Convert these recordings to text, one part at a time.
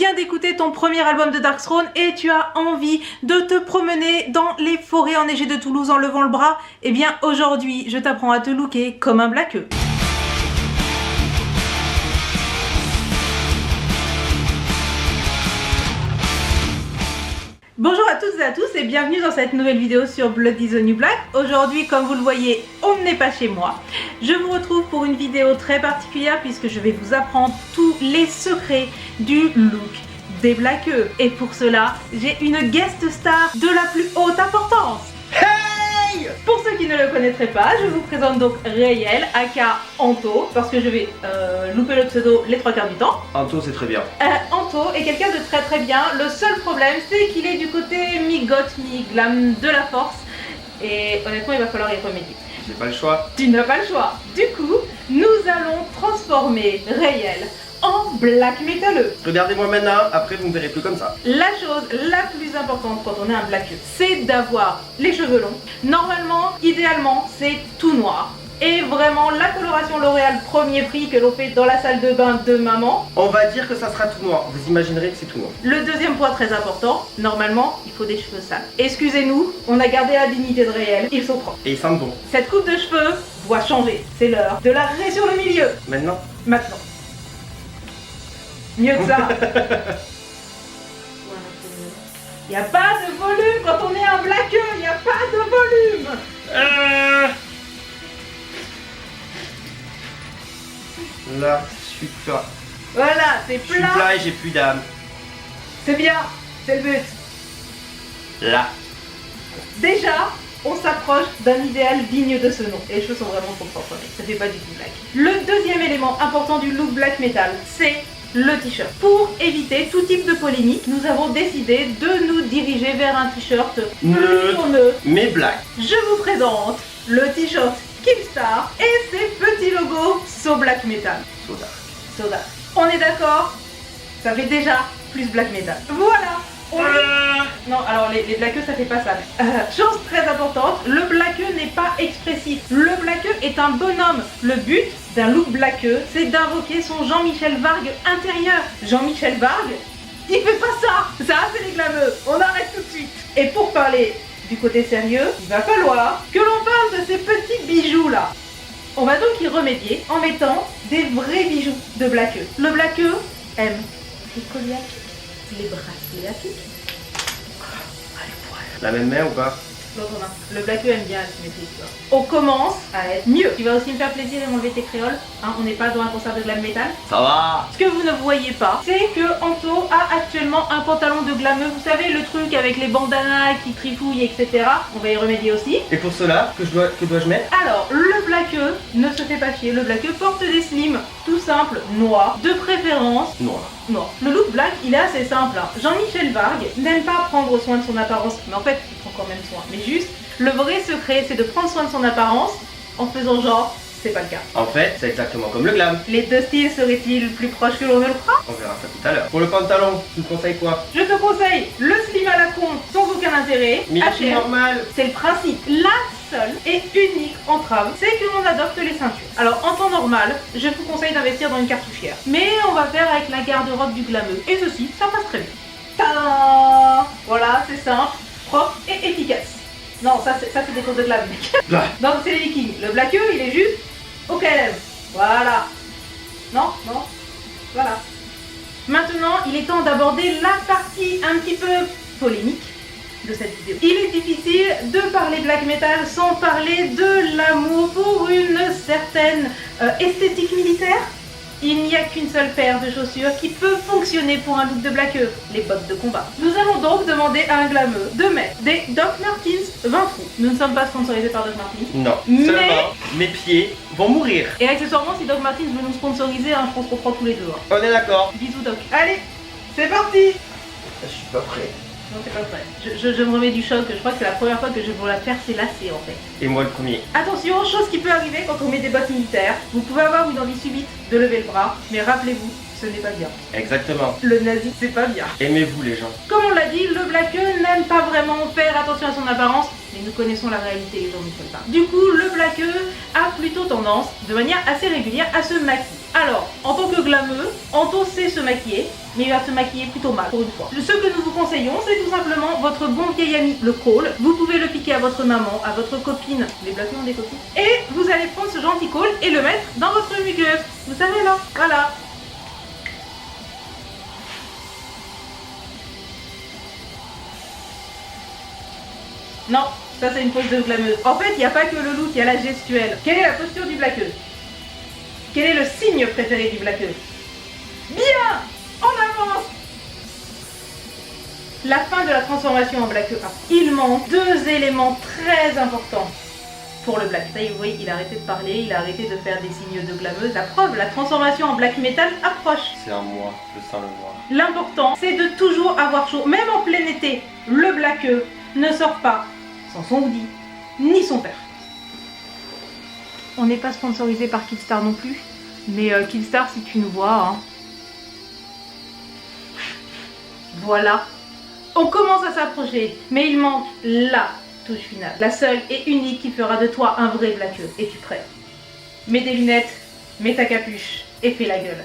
viens d'écouter ton premier album de Darkthrone et tu as envie de te promener dans les forêts enneigées de Toulouse en levant le bras, eh bien aujourd'hui je t'apprends à te looker comme un blaqueux. Bonjour à toutes et à tous et bienvenue dans cette nouvelle vidéo sur Blood is the New Black. Aujourd'hui, comme vous le voyez, on n'est pas chez moi. Je vous retrouve pour une vidéo très particulière puisque je vais vous apprendre tous les secrets du look des blaqueux. Et pour cela, j'ai une guest star de la plus haute importance. Hey! Pour ceux qui ne le connaîtraient pas, je vous présente donc Rayel, aka Anto, parce que je vais louper le pseudo les trois quarts du temps. Anto, c'est très bien. Anto est quelqu'un de très très bien. Le seul problème, c'est qu'il est du côté mi-goth, mi-glam de la force. Et honnêtement, il va falloir y remédier. J'ai pas le choix. Tu n'as pas le choix. Du coup, nous allons transformer Rayel en black métalleux. Regardez-moi maintenant, après vous me verrez plus comme ça. La chose la plus importante quand on est un blaqueux, c'est d'avoir les cheveux longs. Normalement, idéalement, c'est tout noir. Et vraiment, la coloration L'Oréal premier prix que l'on fait dans la salle de bain de maman. On va dire que ça sera tout noir. Vous imaginerez que c'est tout noir. Le deuxième point très important, normalement, il faut des cheveux sales. Excusez-nous, on a gardé la dignité de Rayel, ils sont propres. Et ils sentent bon. Cette coupe de cheveux doit changer, c'est l'heure de la rayer sur le milieu. Maintenant. Maintenant. Mieux que ça. Il n'y a pas de volume quand on est un blaqueux, il n'y a pas de volume. Là, je suis plat. Voilà, c'est Je suis plat. plat et j'ai plus d'âme. C'est bien, c'est le but. Là. Déjà, on s'approche d'un idéal digne de ce nom. Et les cheveux sont vraiment trop propres, mec. Ça fait pas du tout black. Le deuxième élément important du look black metal, c'est le t-shirt. Pour éviter tout type de polémique, nous avons décidé de nous diriger vers un t-shirt neutre, Mais black. Je vous présente le t-shirt Keemstar et ses petits logos So Black Metal. Soda. Soda. On est d'accord? Ça fait déjà plus black metal. Voilà. Non, alors les blaqueux ça fait pas ça. Chose très importante, le blaqueux n'est pas expressif. Le blaqueux est un bonhomme. Le but d'un look blaqueux, c'est d'invoquer son Jean-Michel Vargue intérieur. Jean-Michel Vargue, il fait pas ça. Ça, c'est les glameux. On arrête tout de suite. Et pour parler du côté sérieux, il va falloir que l'on parle de ces petits bijoux là. On va donc y remédier en mettant des vrais bijoux de blaqueux. Le blaqueux aime les colliers à pic, les bracelets à pic. La même main ou pas? L'autre main. Le blaqueux aime bien la symétrie, tu vois. On commence à être mieux. Tu vas aussi me faire plaisir et m'enlever tes créoles. Hein, on n'est pas dans un concert de glam metal. Ça va. Ce que vous ne voyez pas, c'est que Anto a actuellement un pantalon de glameux. Vous savez, le truc avec les bandanas qui trifouillent, etc. On va y remédier aussi. Et pour cela, que dois-je mettre? Alors, le blaqueux ne se fait pas chier. Le blaqueux porte des slims tout simples, noirs, de préférence Noir. noir. Le look black, il est assez simple. Hein. Jean-Michel Vargue n'aime pas prendre soin de son apparence, mais en fait, il prend quand même soin. Mais juste, le vrai secret, c'est de prendre soin de son apparence en faisant genre, c'est pas le cas. En fait, c'est exactement comme le glam. Les deux styles seraient-ils plus proches que l'on ne le croit? On verra ça tout à l'heure. Pour le pantalon, tu me conseilles quoi? Je te conseille le slim à la con sans aucun intérêt. Mais il est H&M. normal. C'est le principe. La seule et unique entrave, c'est que l'on adopte les ceintures. Alors en temps normal, je vous conseille d'investir dans une cartouchière. Mais on va faire avec la garde-robe du glameux. Et ceci, ça passe très bien. Tadam! Voilà, c'est simple, propre et efficace. Non, ça c'est des choses de glam, mec. Donc c'est les vikings. Le blaqueux, il est juste au KLM. Voilà. Non, non. Voilà. Maintenant, il est temps d'aborder la partie un petit peu polémique de cette vidéo. Il est difficile de parler black metal sans parler de l'amour pour une certaine esthétique militaire. Il n'y a qu'une seule paire de chaussures qui peut fonctionner pour un look de blaqueux, les bottes de combat. Nous allons donc demander à un glameux de mettre des Doc Martens 20 trous. Nous ne sommes pas sponsorisés par Doc Martens. Non. Mais- Seulement, mes pieds vont mourir. Et accessoirement, si Doc Martens veut nous sponsoriser, hein, je pense qu'on prend tous les deux. Hein. On est d'accord. Bisous Doc. Allez, c'est parti! Je suis pas prêt. Non, c'est pas vrai. Je me remets du choc. Je crois que c'est la première fois que je vois la faire s'élasser en fait. Et moi le premier. Attention, chose qui peut arriver quand on met des bottes militaires. Vous pouvez avoir une envie subite de lever le bras, mais rappelez-vous, ce n'est pas bien. Exactement. Le nazi, c'est pas bien. Aimez-vous les gens. Comme on l'a dit, le blaqueux n'aime pas vraiment faire attention à son apparence, mais nous connaissons la réalité, Jean-Michel Vargue. Du coup, le blaqueux a plutôt tendance, de manière assez régulière, à se maquiller. Alors, en tant que glameux, Anto sait se maquiller, mais il va se maquiller plutôt mal pour une fois. Ce que nous vous conseillons, c'est tout simplement votre bon vieil ami, le col. Vous pouvez le piquer à votre maman, à votre copine, les blagues ont des copines. Et vous allez prendre ce gentil col et le mettre dans votre muqueuse. Vous savez là, voilà. Non, ça c'est une pose de glameuse. En fait, il n'y a pas que le look, il y a la gestuelle. Quelle est la posture du blaqueux? Quel est le signe préféré du blaqueux? Bien! En avance! La fin de la transformation en blaqueux. Il manque deux éléments très importants pour le black. Ça y est, vous voyez, il a arrêté de parler, il a arrêté de faire des signes de glameuse. La preuve, la transformation en black metal approche. C'est un moi, je sens le moi. L'important, c'est de toujours avoir chaud. Même en plein été, le blaqueux ne sort pas sans son hoodie, ni son père. On n'est pas sponsorisé par Killstar non plus, mais Killstar, si tu nous vois, hein. Voilà. On commence à s'approcher, mais il manque la touche finale. La seule et unique qui fera de toi un vrai blaqueux. Es-tu prêt? Mets des lunettes, mets ta capuche et fais la gueule.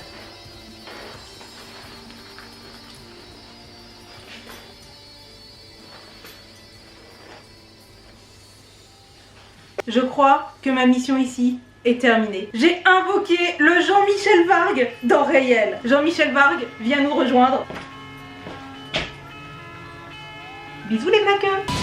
Je crois que ma mission ici est terminée. J'ai invoqué le Jean-Michel Vargue dans Réel. Jean-Michel Vargue, viens nous rejoindre. Bisous les blaqueux.